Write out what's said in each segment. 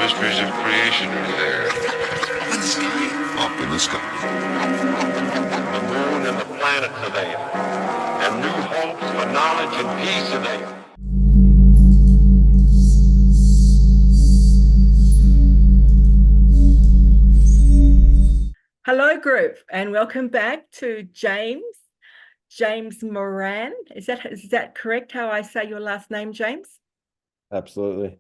mysteries of creation are there. In the sky. Up in the sky. The moon and the planets are there. And new hopes for knowledge and peace are there. Hello, group, and welcome back to James Moran. Is that correct how I say your last name, James? Absolutely.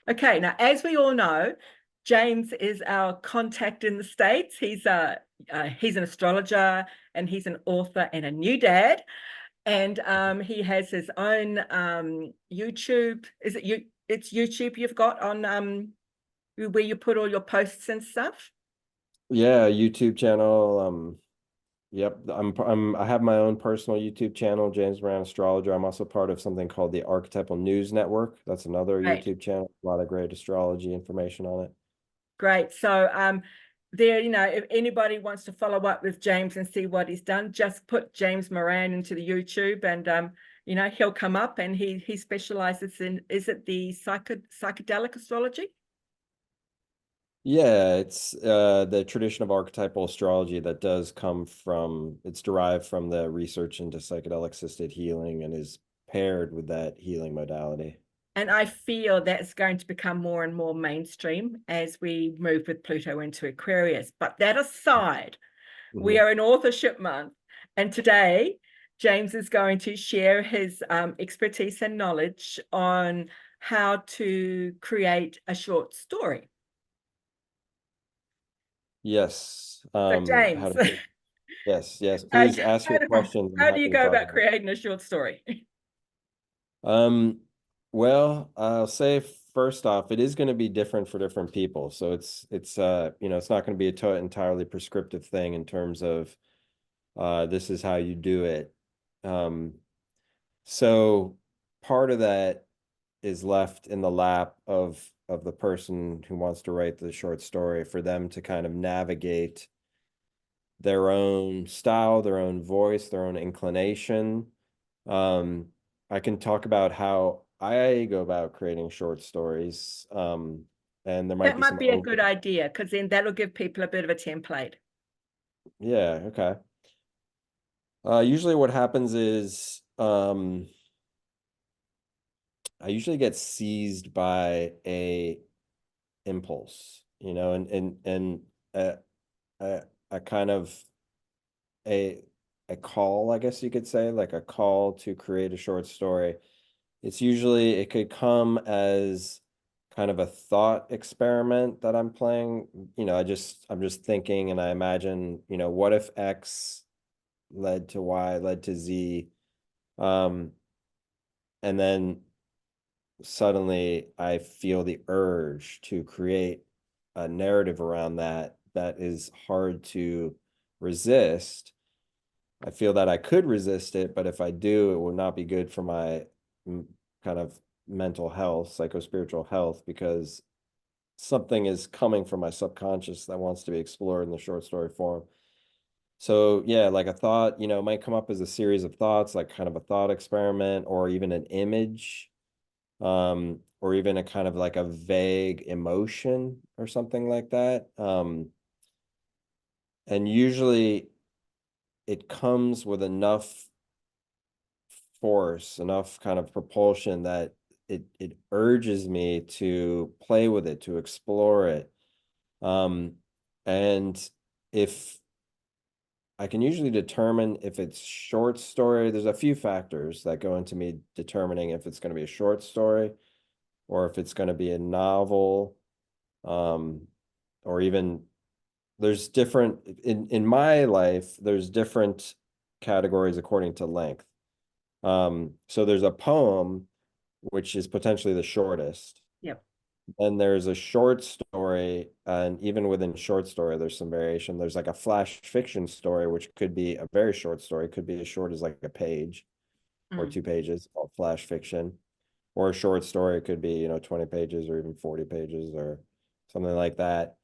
Okay, now as we all know, James is our contact in the States. He's an astrologer, and he's an author and a new dad. And he has his own YouTube. It's YouTube you've got on where you put all your posts and stuff? Yeah, YouTube channel. Yep, I have my own personal YouTube channel, James Moran Astrologer. I'm also part of something called the Archetypal News Network. That's another Right. YouTube channel. A lot of great astrology information on it. Great. So there, if anybody wants to follow up with James and see what he's done, just put James Moran into the YouTube and he'll come up, and he specializes in, is it the psychedelic astrology? Yeah, it's the tradition of archetypal astrology that does come from, it's derived from the research into psychedelic assisted healing and is paired with that healing modality. And I feel that's going to become more and more mainstream as we move with Pluto into Aquarius. But that aside, we are in Authorship Month, and today James is going to share his expertise and knowledge on how to create a short story. Yes. So James, Yes. Please ask your questions. I'm how do you happy to go talk about about it. creating a short story? Well, I'll say first off, it is going to be different for different people. So it's it's not going to be entirely prescriptive thing in terms of this is how you do it. So part of that is left in the lap of the person who wants to write the short story, for them to kind of navigate their own style, their own voice, their own inclination. I can talk about how I go about creating short stories. And there might That be might some be a good idea, because then that'll give people a bit of a template. Yeah, okay. Usually what happens is I usually get seized by a impulse, and a kind of a call, I guess you could say, like a call to create a short story. It could come as kind of a thought experiment that I'm playing. I'm just thinking, and I imagine, what if X led to Y, led to Z? And then suddenly I feel the urge to create a narrative around that is hard to resist. I feel that I could resist it, but if I do, it will not be good for my kind of mental health, psycho-spiritual health, because something is coming from my subconscious that wants to be explored in the short story form. So yeah, like a thought, it might come up as a series of thoughts, like kind of a thought experiment, or even an image, or even a kind of like a vague emotion or something like that. And usually it comes with enough force, enough kind of propulsion that it urges me to play with it, to explore it. And if I can usually determine if it's short story, there's a few factors that go into me determining if it's going to be a short story or if it's going to be a novel, or even there's different in my life, there's different categories according to length. So there's a poem, which is potentially the shortest. Yep. And there's a short story, and even within short story, there's some variation. There's like a flash fiction story, which could be a very short story, could be as short as like a page or 2 pages, called flash fiction. Or a short story could be, 20 pages or even 40 pages or something like that.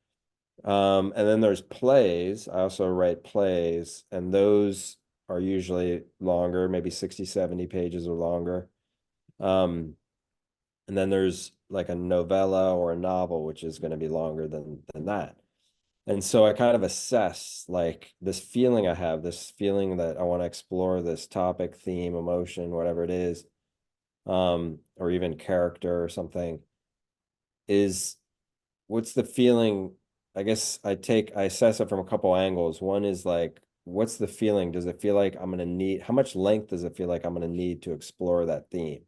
And then there's plays. I also write plays, and those are usually longer, maybe 60, 70 pages or longer. And then there's like a novella or a novel, which is going to be longer than that. And so I kind of assess like this feeling I have, this feeling that I want to explore this topic, theme, emotion, whatever it is, or even character or something, is what's the feeling? I guess I assess it from a couple angles. One is like, what's the feeling? Does it feel like I'm gonna need, how much length does it feel like I'm gonna need to explore that theme?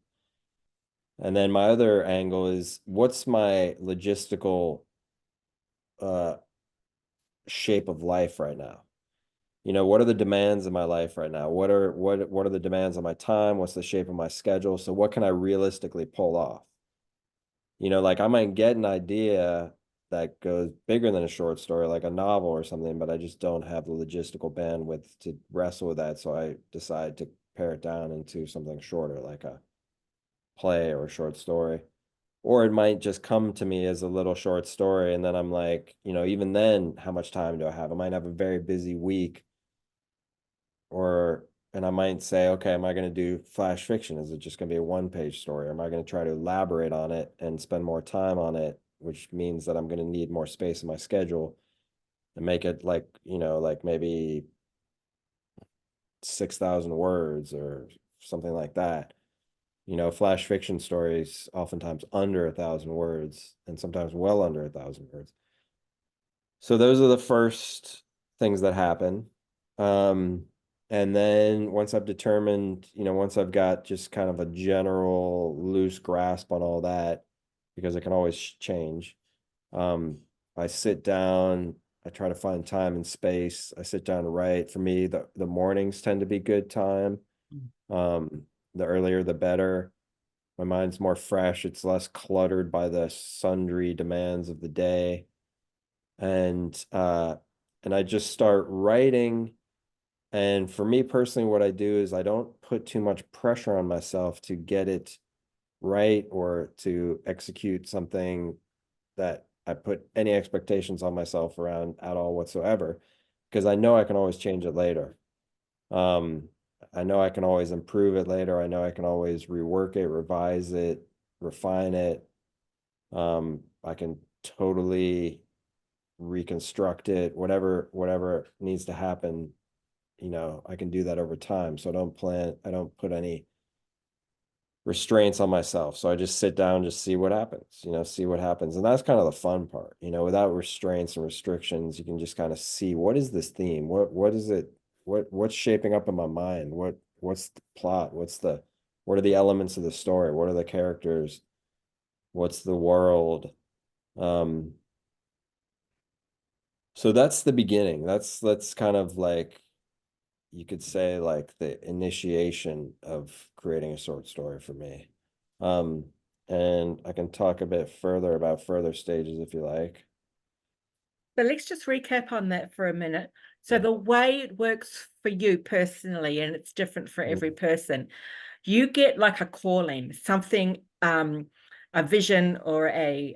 And then my other angle is, what's my logistical uh shape of life right now? What are the demands of my life right now? What are the demands of my time? What's the shape of my schedule? So what can I realistically pull off? Like I might get an idea that goes bigger than a short story, like a novel or something, but I just don't have the logistical bandwidth to wrestle with that. So I decide to pare it down into something shorter, like a play or a short story. Or it might just come to me as a little short story. And then I'm like, even then, how much time do I have? I might have a very busy week, and I might say, okay, am I going to do flash fiction? Is it just going to be a one-page story? Am I going to try to elaborate on it and spend more time on it, which means that I'm going to need more space in my schedule and make it like, like maybe 6,000 words or something like that. Flash fiction stories oftentimes under 1,000 words and sometimes well under 1,000 words. So those are the first things that happen. And then once I've determined, once I've got just kind of a general loose grasp on all that, because it can always change, I sit down, I try to find time and space. I sit down to write. For me, the mornings tend to be good time. The earlier, the better. My mind's more fresh. It's less cluttered by the sundry demands of the day. And I just start writing. And for me personally, what I do is I don't put too much pressure on myself to get it right or to execute something that I put any expectations on myself around at all whatsoever, because I know I can always change it later. Um, I know I can always improve it later. I know I can always rework it, revise it, refine it. I can totally reconstruct it, whatever needs to happen, I can do that over time. So I don't put any restraints on myself. So I just sit down, just see what happens, see what happens. And that's kind of the fun part, without restraints and restrictions, you can just kind of see, what is this theme? What is it? What's shaping up in my mind? What's the plot? What are the elements of the story? What are the characters? What's the world? So that's the beginning. That's kind of like, you could say, like the initiation of creating a short story for me. Um, and I can talk a bit further about further stages if you like. So let's just recap on that for a minute. So the way it works for you personally, and it's different for every person, you get like a calling, something, a vision or a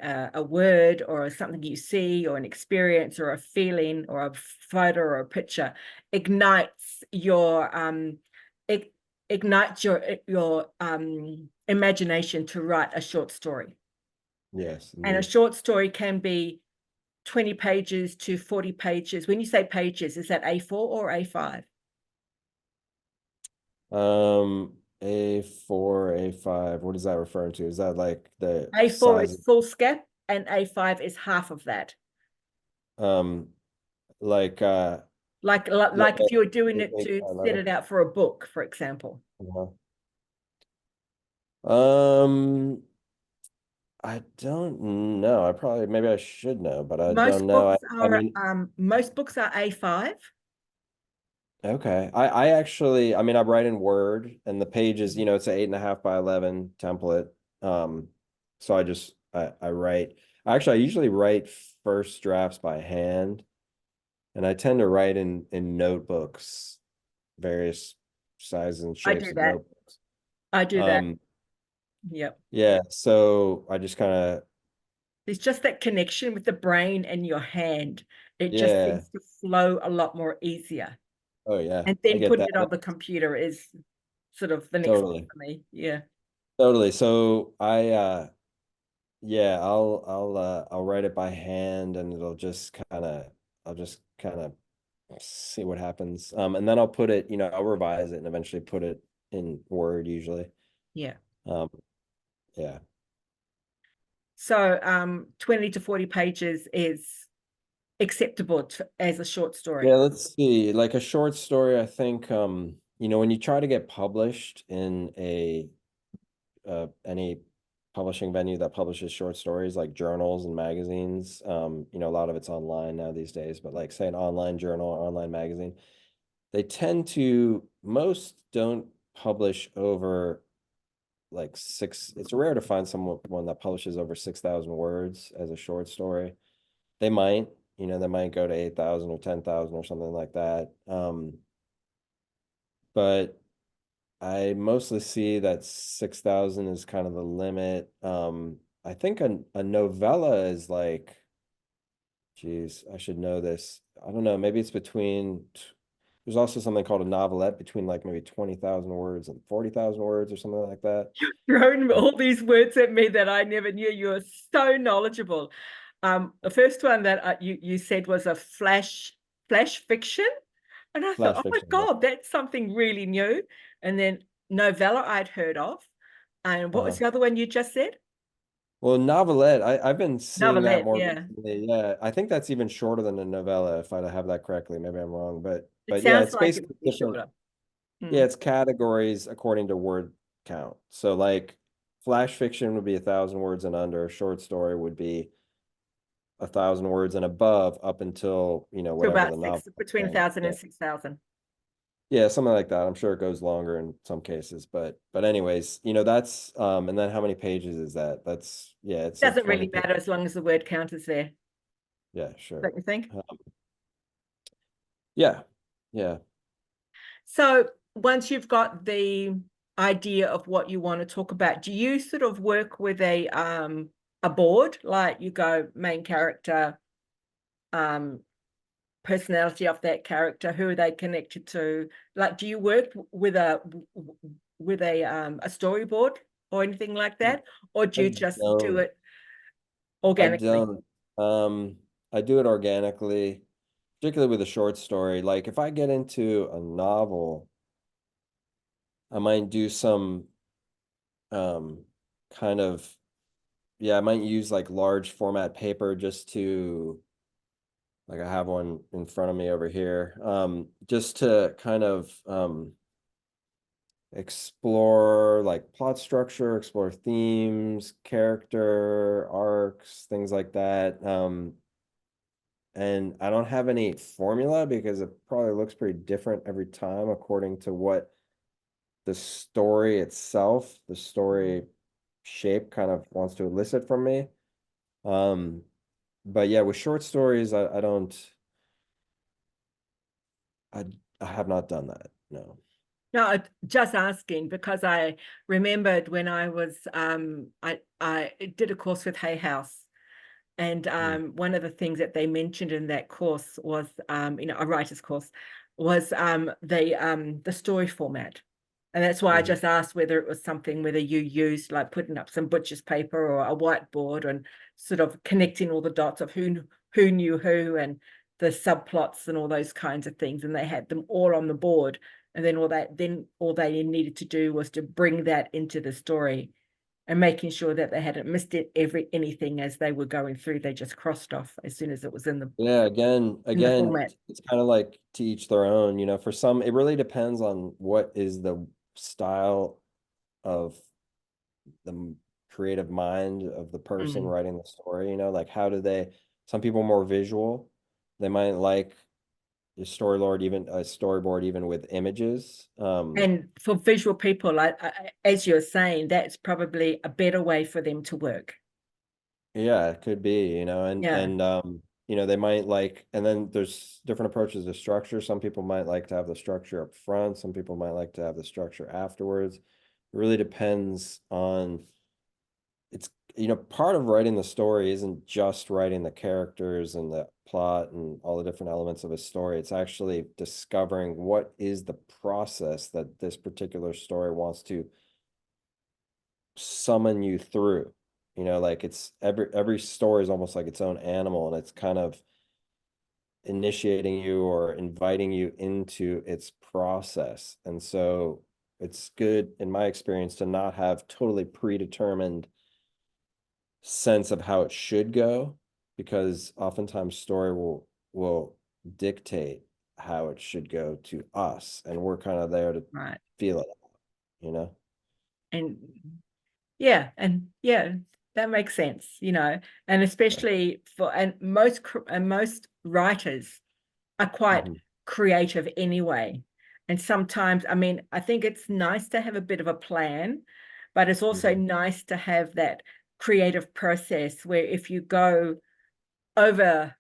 word or something you see or an experience or a feeling or a photo or a picture ignites your imagination to write a short story. Yes. And a short story can be 20 pages to 40 pages. When you say pages, is that A4 or A5? A4, A5, what is that referring to? Is that like the A4 size is full scap and A5 is half of that. of, like Like yeah, if you were doing it eight to by set 11. it out for a book, for example. I don't know. Maybe I should know, but I Most don't know. books I are mean, most books are A5. okay. I actually, I write in Word, and the pages, it's an 8.5 by 11 template. So I write. Actually, I usually write first drafts by hand, and I tend to write in notebooks, various sizes and I shapes do of that. notebooks. I do that. Um, Yep. yeah. So I just kind of, There's just that connection with the brain and your hand. It just yeah. seems to flow a lot more easier. Oh yeah, And I then get putting that. it on the computer is sort of the next one Totally. for me. Yeah. Totally. So yeah, I'll write it by hand, and I'll just kind of see what happens. And then I'll put it, I'll revise it and eventually put it in Word usually. Yeah. Um, yeah. So 20 to 40 pages is acceptable as a short Yeah, story. let's see. Like a short story, I think when you try to get published in any publishing venue that publishes short stories like journals and magazines, a lot of it's online now these days, but like say an online journal or online magazine, they tend to, most don't publish over like it's rare to find one that publishes over 6,000 words as a short story. They might, they might go to 8,000 or 10,000 or something like that. But I mostly see that 6,000 is kind of the limit. I think a novella is like, geez, I should know this. I don't know, maybe it's there's also something called a novelette between like maybe 20,000 words and 40,000 words or something like that. Thrown all these words at me that I never knew. You are so knowledgeable. The first one that you said was a flash fiction. And I thought, Flash oh my fiction, yeah. God, that's something really new. And then novella I'd heard of. And what was Uh-huh. the other one you just said? Well, novelette, I've been seeing that Novelette, more yeah. recently. Yeah, I think that's even shorter than a novella, if I have that correctly. Maybe I'm wrong, It but yeah, sounds it's like it basically would be different. shorter. Yeah, Hmm. it's categories according to word count. So like flash fiction would be 1,000 words and under. A short story would be 1,000 words and above, up until So whatever about the novel between thing. 1,000 Yeah, and 6,000. yeah, something like that. I'm sure it goes longer in some cases, but anyways, that's and then how many pages is that? That's, yeah, it's like Doesn't 20 really pages. matter as long as the word count is there, Yeah, sure. don't you think? Yeah, yeah. So once you've got the idea of what you want to talk about, do you sort of work with a board, like you go main character, um, personality of that character, who are they connected to? Like, do you work with a storyboard or anything like that, or do I you just do don't. it I organically? don't. I do it organically, particularly with a short story. Like if I get into a novel, I might do some um kind of, yeah, I might use like large format paper just to, like, I have one in front of me over here. Just to kind of explore like plot structure, explore themes, character arcs, things like that. And I don't have any formula because it probably looks pretty different every time according to what the story itself, the story shape kind of wants to elicit from me. Um, but yeah, with short stories, I don't, I, I have not done that. No. No, just asking because I remembered when I was I did a course with Hay House. And Mm. one of the things that they mentioned in that course was, a writer's course, was the story format. And that's why I Mhm. just asked whether it was something, whether you used like putting up some butcher's paper or a whiteboard and sort of connecting all the dots of who knew who and the subplots and all those kinds of things. And they had them all on the board. And then all they needed to do was to bring that into the story and making sure that they hadn't missed anything as they were going through. They just crossed off as soon as it was in Yeah, the again, format. it's kind of like to each their own, for some, it really depends on what is the style of the creative mind of the person Mm. writing the story, like how do some people are more visual. They might like a storyboard even with images. And for visual people, like as you're saying, that's probably a better way for them to work. Yeah, it could be, Yeah. they might like, and then there's different approaches to structure. Some people might like to have the structure up front. Some people might like to have the structure afterwards. It really depends on, it's, part of writing the story isn't just writing the characters and the plot and all the different elements of a story. It's actually discovering what is the process that this particular story wants to summon you through. You know, like it's every story is almost like its own animal, and it's kind of initiating you or inviting you into its process. And so it's good, in my experience, to not have totally predetermined sense of how it should go, because oftentimes story will dictate how it should go to us, and we're kind of there to Right. feel it, you know. And yeah, that makes sense, and especially most writers are quite creative anyway. And sometimes, I mean, I think it's nice to have a bit of a plan, but it's also nice to have that creative process where if you go over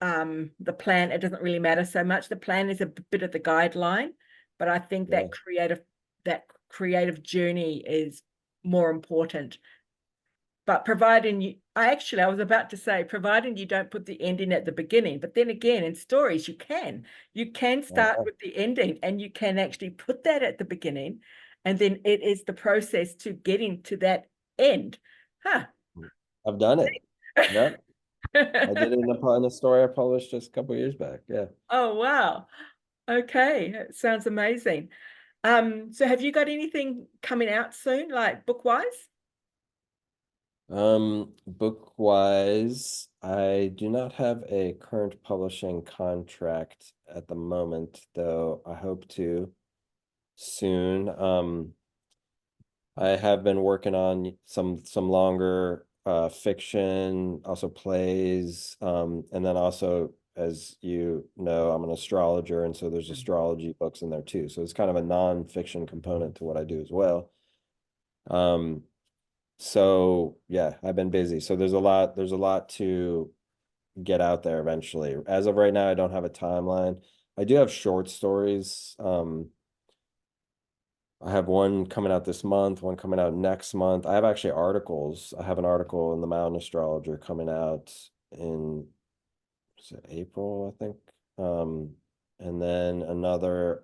the plan, it doesn't really matter so much. The plan is a bit of the guideline, but I think Yeah. that creative journey is more important. But I was about to say, providing you don't put the ending at the beginning, but then again, in stories, you can start with the ending, and you can actually put that at the beginning, and then it is the process to getting to that end. Huh. I've done it. Yep. I did it in a story I published just a couple years back. Yeah. Oh, wow. Okay. That sounds amazing. So have you got anything coming out soon, like book-wise? Book wise, I do not have a current publishing contract at the moment, though I hope to soon. I have been working on some longer fiction, also plays, and then also, as you know, I'm an astrologer, and so there's astrology books in there too. So it's kind of a non-fiction component to what I do as well. So yeah, I've been busy. So there's a lot to get out there eventually. As of right now, I don't have a timeline. I do have short stories. I have one coming out this month, one coming out next month. I have actually articles. I have an article in the Mountain Astrologer coming out in, is it April, I think. And then another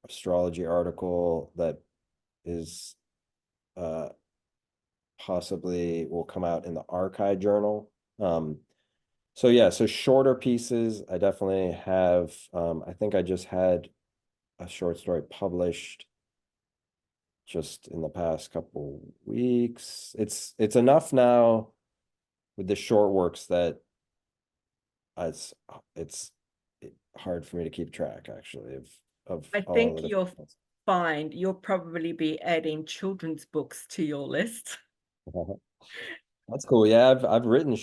astrology article that is possibly will come out in the Archive Journal. So yeah, so shorter pieces. I definitely have. I think I just had a short story published just in the past couple weeks. It's enough now with the short works that it's hard for me to keep track actually of I all think the you'll different find you'll probably be adding children's books to your list. ones. That's cool. Yeah, I've written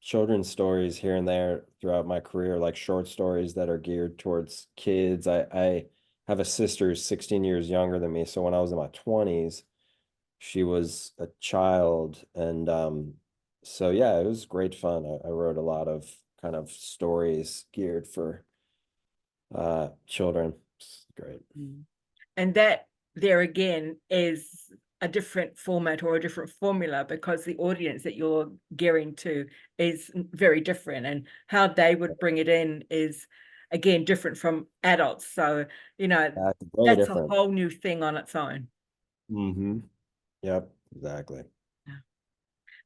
children's stories here and there throughout my career, like short stories that are geared towards kids. I have a sister who's 16 years younger than me, so when I was in my 20s, she was a child, and so yeah, it was great fun. I wrote a lot of kind of stories geared for children. It's great. And that there again is a different format or a different formula, because the audience that you're gearing to is very different, and how they would bring it in is again different from adults. So, Very that's a different. whole new thing on its own. Yep, exactly.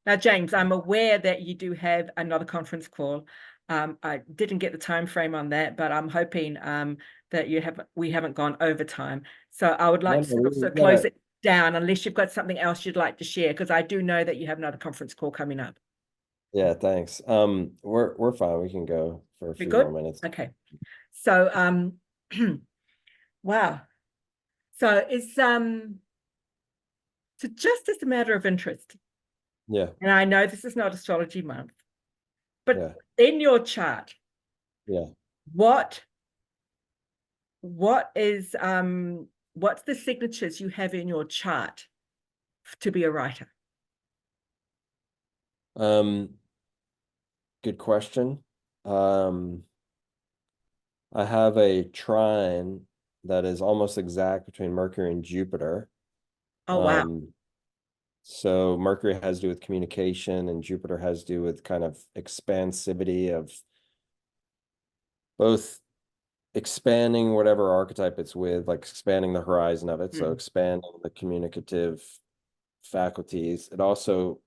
Now, James, I'm aware that you do have another conference call. I didn't get the time frame on that, but I'm hoping that we haven't gone over time. So I would like to also close it down, unless you've got something else you'd like to share, because I do know that you have another conference call coming up. Yeah, thanks. We're fine. We can go for a We few good? more minutes. Okay. So wow. So it's so just as a matter of interest, Yeah, and I know this is not astrology month, but yeah, in your chart, yeah. what is what's the signatures you have in your chart to be a writer? Good question. I have a trine that is almost exact between Mercury and Jupiter. Oh, wow. So Mercury has to do with communication, and Jupiter has to do with kind of expansivity of both expanding whatever archetype it's with, like expanding the horizon of it. So expanding the communicative faculties. It also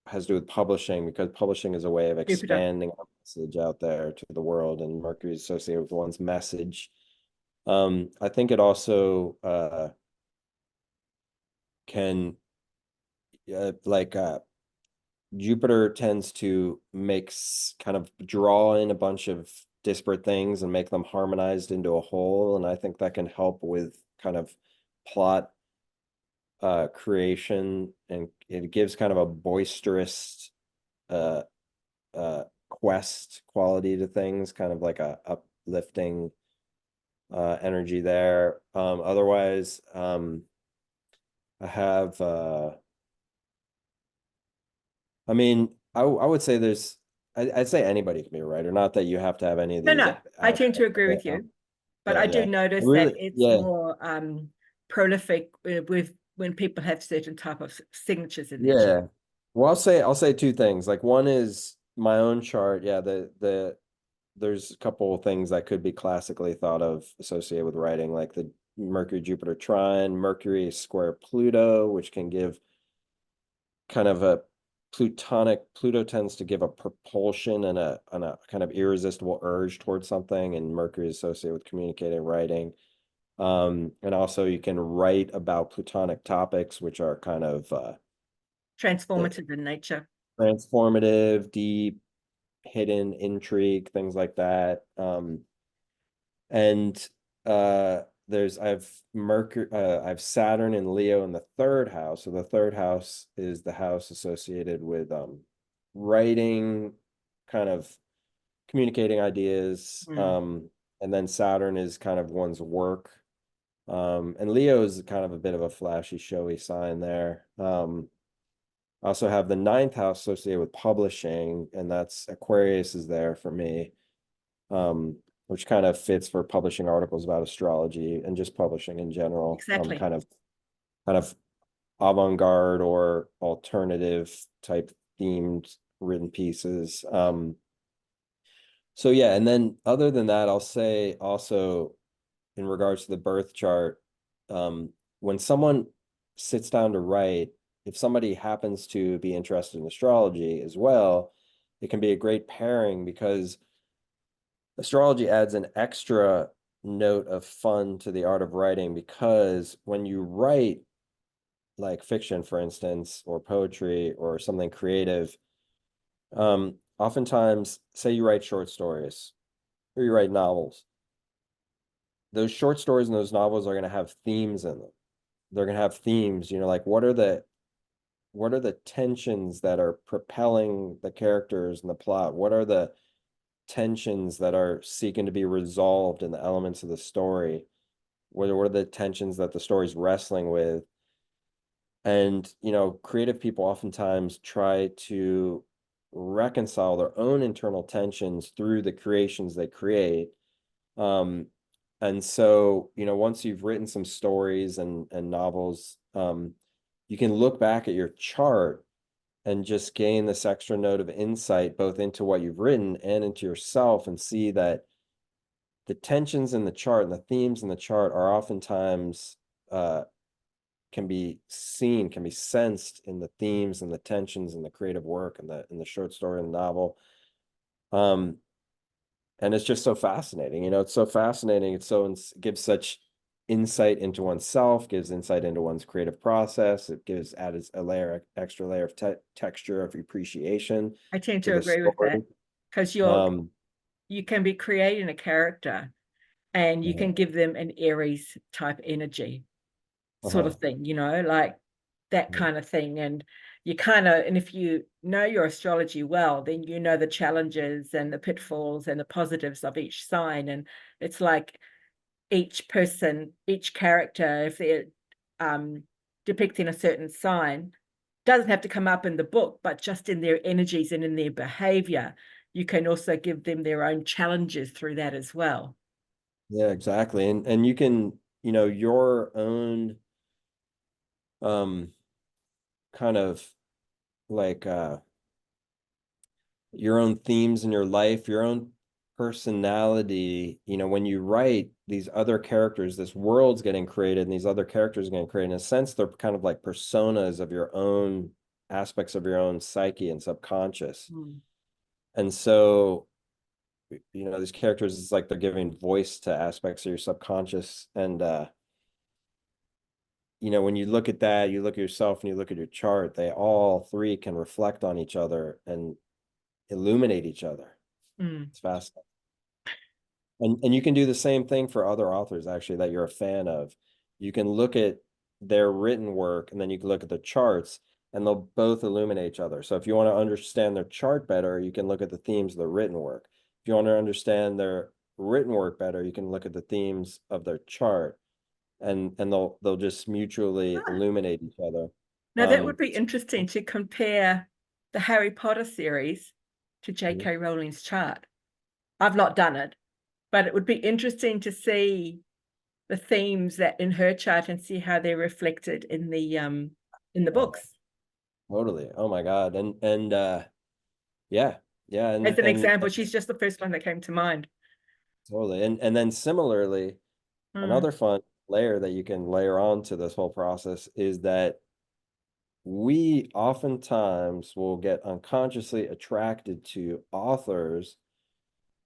has to do with publishing, because publishing is a way of Jupiter. expanding our message out there to the world, and Mercury is associated with one's message. I think it also can Jupiter tends to kind of draw in a bunch of disparate things and make them harmonized into a whole. And I think that can help with kind of plot creation, and it gives kind of a boisterous uh quest quality to things, kind of like a uplifting energy there. Otherwise, I have I mean, I would say I'd say anybody can be a writer, not that you have to have any of No, these no, I tend to agree with yeah, you, but yeah, I do yeah. notice that Really, it's yeah. more prolific with when people have certain type of signatures in their chart. Yeah. Well, I'll say two things. Like, one is my own chart. Yeah, there's a couple of things that could be classically thought of associated with writing, like the Mercury Jupiter trine, Mercury square Pluto, which can give kind of a Pluto tends to give a propulsion and a kind of irresistible urge towards something, and Mercury is associated with communicating, writing. And also you can write about Plutonic topics, which are kind of Transformative in nature. transformative, deep, hidden intrigue, things like that. And I have Mercury, I have Saturn and Leo in the third house. So the third house is the house associated with writing, kind of communicating ideas. And then Saturn is kind of one's work. And Leo is kind of a bit of a flashy, showy sign there. I also have the ninth house associated with publishing, and that's Aquarius is there for me, which kind of fits for publishing articles about astrology and just publishing in general. Exactly. Kind of avant-garde or alternative type themed written pieces. So yeah, and then other than that, I'll say also in regards to the birth chart, when someone sits down to write, if somebody happens to be interested in astrology as well, it can be a great pairing, because astrology adds an extra note of fun to the art of writing, because when you write like fiction, for instance, or poetry or something creative, oftentimes, say you write short stories or you write novels, those short stories and those novels are going to have themes in them. They're going to have themes, like what are the tensions that are propelling the characters and the plot? What are the tensions that are seeking to be resolved in the elements of the story? What are the tensions that the story's wrestling with? And, creative people oftentimes try to reconcile their own internal tensions through the creations they create. And so, once you've written some stories and novels, you can look back at your chart and just gain this extra note of insight, both into what you've written and into yourself, and see that the tensions in the chart and the themes in the chart are oftentimes can be seen, can be sensed in the themes and the tensions and the creative work and the short story and the novel. And it's just so fascinating. It's so fascinating. It gives such insight into oneself, gives insight into one's creative process. It gives added extra layer of texture, of appreciation I tend to to the agree with that, story. because Um, you can be creating a character and you can uh-huh, give them an Aries type energy sort uh-huh, of thing, like that kind of thing. And and if you know your astrology well, then you know the challenges and the pitfalls and the positives of each sign. And it's like each person, each character, if they're depicting a certain sign, doesn't have to come up in the book, but just in their energies and in their behavior, you can also give them their own challenges through that as well. yeah, exactly. And you can, your own kind of like your own themes in your life, your own personality, when you write these other characters, this world's getting created and these other characters are getting created. In a sense, they're kind of like personas of your own aspects of your own psyche and subconscious. And so, these characters, it's like they're giving voice to aspects of your subconscious. And, when you look at that, you look at yourself and you look at your chart, they all three can reflect on each other and illuminate each other. It's fascinating. And you can do the same thing for other authors, actually, that you're a fan of. You can look at their written work and then you can look at the charts and they'll both illuminate each other. So if you want to understand their chart better, you can look at the themes of their written work. If you want to understand their written work better, you can look at the themes of their chart, and they'll just mutually illuminate each other. Now that would be interesting to compare the Harry Potter series to J.K. Rowling's chart. I've not done it, but it would be interesting to see the themes that in her chart and see how they're reflected in the books. Totally. Oh my God. And yeah. As an example, she's just the first one that came to mind. Totally. And then similarly, another fun layer that you can layer on to this whole process is that we oftentimes will get unconsciously attracted to authors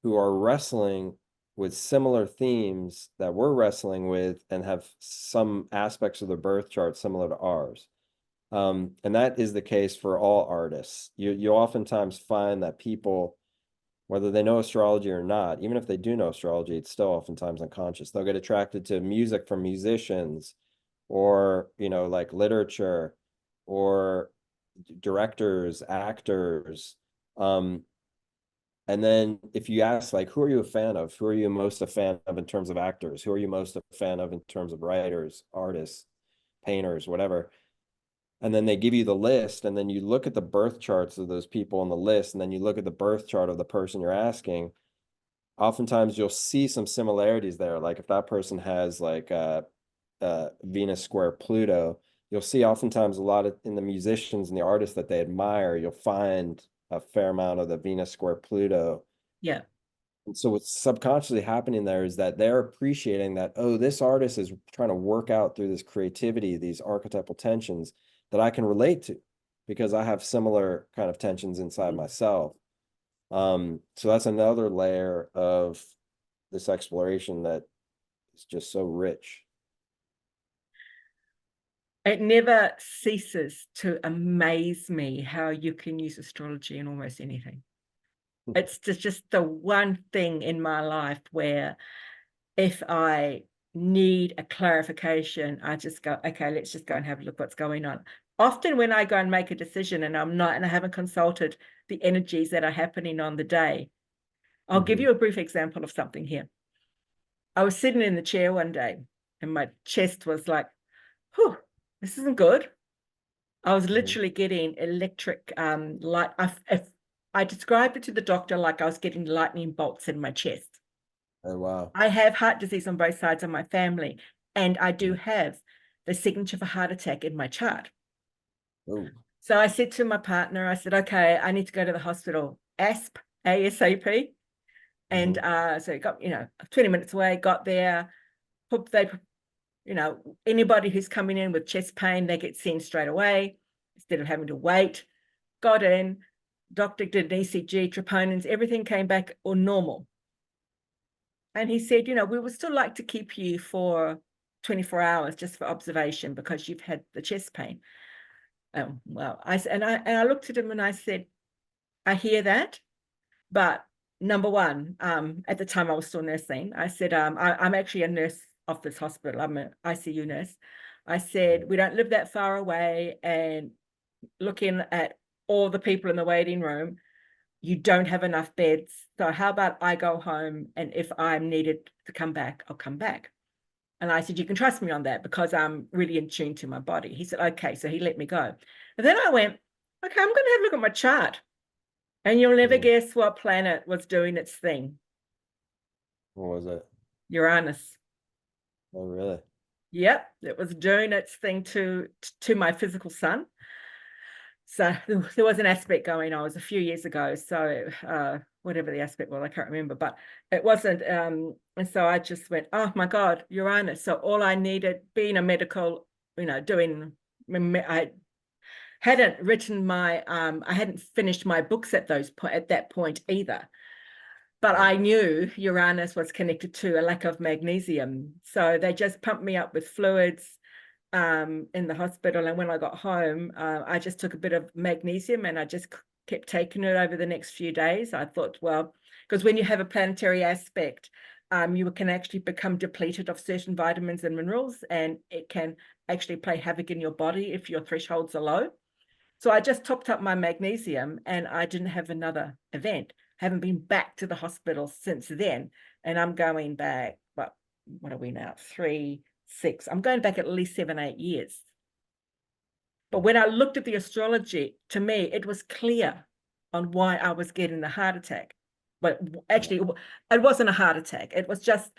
who are wrestling with similar themes that we're wrestling with and have some aspects of the birth chart similar to ours. And that is the case for all artists. You oftentimes find that people, whether they know astrology or not, even if they do know astrology, it's still oftentimes unconscious. They'll get attracted to music from musicians or, like literature or directors, actors. And then if you ask, like, who are you a fan of? Who are you most a fan of in terms of actors? Who are you most a fan of in terms of writers, artists, painters, whatever? And then they give you the list, and then you look at the birth charts of those people on the list, and then you look at the birth chart of the person you're asking. Oftentimes you'll see some similarities there. Like if that person has like Venus square Pluto, you'll see oftentimes a lot of in the musicians and the artists that they admire, you'll find a fair amount of the Venus square Pluto. Yeah. And so what's subconsciously happening there is that they're appreciating that, oh, this artist is trying to work out through this creativity, these archetypal tensions that I can relate to because I have similar kind of tensions inside myself. So that's another layer of this exploration that is just so rich. It never ceases to amaze me how you can use astrology in almost anything. It's just the one thing in my life where if I need a clarification, I just go, okay, let's just go and have a look what's going on. Often when I go and make a decision and I haven't consulted the energies that are happening on the day, I'll give you a brief example of something here. I was sitting in the chair one day and my chest was like, whew, this isn't good. I was literally getting electric light. I described it to the doctor like I was getting lightning bolts in my chest. Oh, wow. I have heart disease on both sides of my family, and I do have the signature for heart attack in my chart. Ooh. So I said to my partner, I said, okay, I need to go to the hospital, ASAP. And so it got, 20 minutes away, got there. Anybody who's coming in with chest pain, they get seen straight away instead of having to wait. Got in, doctor did an ECG, troponins, everything came back all normal. And he said, we would still like to keep you for 24 hours just for observation because you've had the chest pain. Well, I looked at him and I said, I hear that, but number one, at the time I was still nursing, I said, I'm actually a nurse of this hospital. I'm an ICU nurse. I said, we don't live that far away, and looking at all the people in the waiting room, you don't have enough beds. So how about I go home, and if I'm needed to come back, I'll come back. And I said, you can trust me on that because I'm really in tune to my body. He said, okay. So he let me go. And then I went, okay, I'm going to have a look at my chart. And you'll never guess what planet was doing its thing. What was it? Uranus. Oh, really? Yep, it was doing its thing to my physical sun. So there was an aspect going on. It was a few years ago. So whatever the aspect was, I can't remember, but it wasn't. And so I just went, oh my God, Uranus. So all I needed, being a medical, doing, I hadn't written my, I hadn't finished my books at that point either. But I knew Uranus was connected to a lack of magnesium. So they just pumped me up with fluids in the hospital. And when I got home, I just took a bit of magnesium and I just kept taking it over the next few days. I thought, well, because when you have a planetary aspect, you can actually become depleted of certain vitamins and minerals, and it can actually play havoc in your body if your thresholds are low. So I just topped up my magnesium and I didn't have another event. Haven't been back to the hospital since then. And I'm going back, what are we now? 3, 6. I'm going back at least 7, 8 years. But when I looked at the astrology, to me, it was clear on why I was getting the heart attack. But actually, it wasn't a heart attack. It was just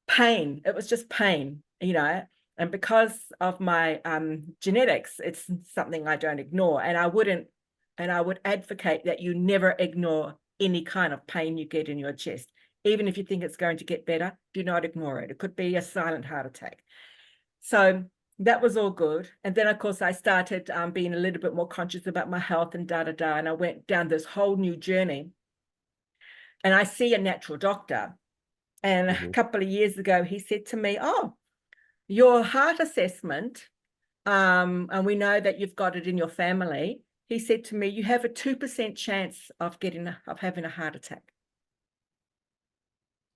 pain. It was just pain, and because of my genetics, it's something I don't ignore. And I would advocate that you never ignore any kind of pain you get in your chest. Even if you think it's going to get better, do not ignore it. It could be a silent heart attack. So that was all good. And then, of course, I started being a little bit more conscious about my health and da-da-da. And I went down this whole new journey. And I see a natural doctor. And a couple of years ago, he said to me, oh, your heart assessment, and we know that you've got it in your family. He said to me, you have a 2% chance of having a heart attack.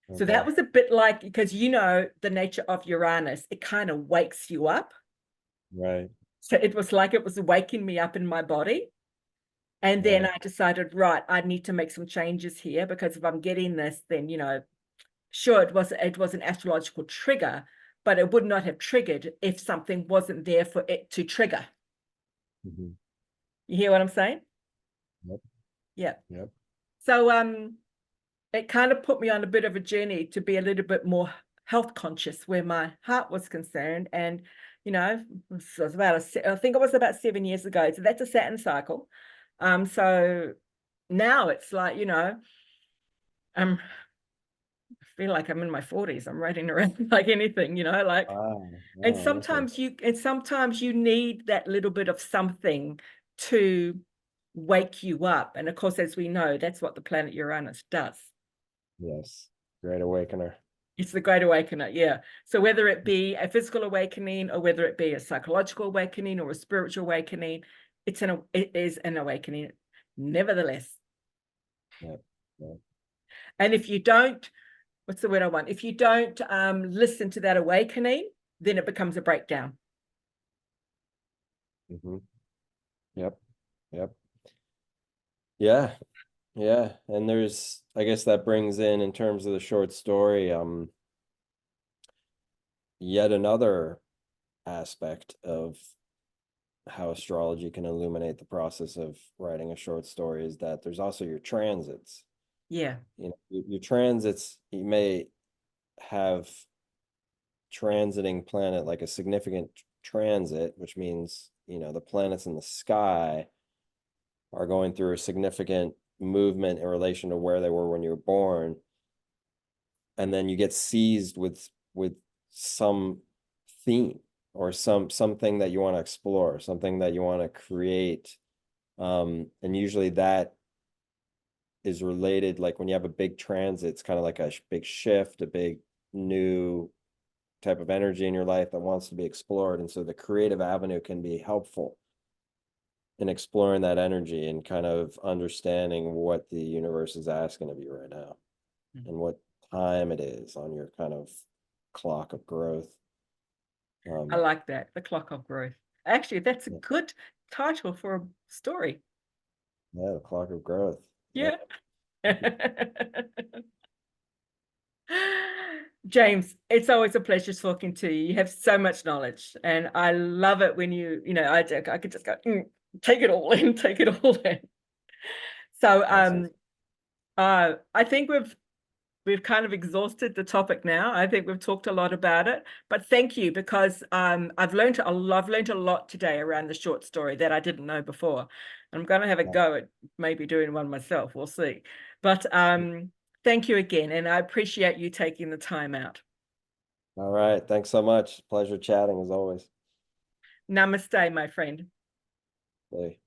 Okay. So that was a bit like, because the nature of Uranus, it kind of wakes you up. Right. So it was like it was waking me up in my body. And then I decided, right, I need to make some changes here, because if I'm getting this, then, sure, it was an astrological trigger, but it would not have triggered if something wasn't there for it to trigger. You hear what I'm saying? Yep. Yeah. Yep. So it kind of put me on a bit of a journey to be a little bit more health conscious where my heart was concerned. And, it was I think it was about 7 years ago. So that's a Saturn cycle. So now it's like, I feel like I'm in my 40s. I'm riding around like anything, and sometimes you need that little bit of something to wake you up. And of course, as we know, that's what the planet Uranus does. Yes. Great awakener. It's the great awakener, yeah. So whether it be a physical awakening or whether it be a psychological awakening or a spiritual awakening, it is an awakening, nevertheless. Yep. Yep. And if you don't, what's the word I want? If you don't listen to that awakening, then it becomes a breakdown. Yep. Yep. Yeah. Yeah. And there's, I guess that brings in terms of the short story, yet another aspect of how astrology can illuminate the process of writing a short story is that there's also your transits. Yeah. Your transits, you may have transiting planet, like a significant transit, which means, the planets in the sky are going through a significant movement in relation to where they were when you were born. And then you get seized with some theme or something that you want to explore, something that you want to create. And usually that is related, like when you have a big transit, it's kind of like a big shift, a big new type of energy in your life that wants to be explored. And so the creative avenue can be helpful in exploring that energy and kind of understanding what the universe is asking of you right now and what time it is on your kind of clock of growth. I like that, the clock of growth. Actually, that's a good title for a story. Yeah, the clock of growth. Yeah. James, it's always a pleasure talking to you. You have so much knowledge, and I love it when I could just go, take it all in, take it all in. So I think we've kind of exhausted the topic now. I think we've talked a lot about it, but thank you, because I've learned a lot today around the short story that I didn't know before. I'm going to have a go at maybe doing one myself. We'll see. But thank you again, and I appreciate you taking the time out. All right. Thanks so much. Pleasure chatting as always. Namaste, my friend. Bye.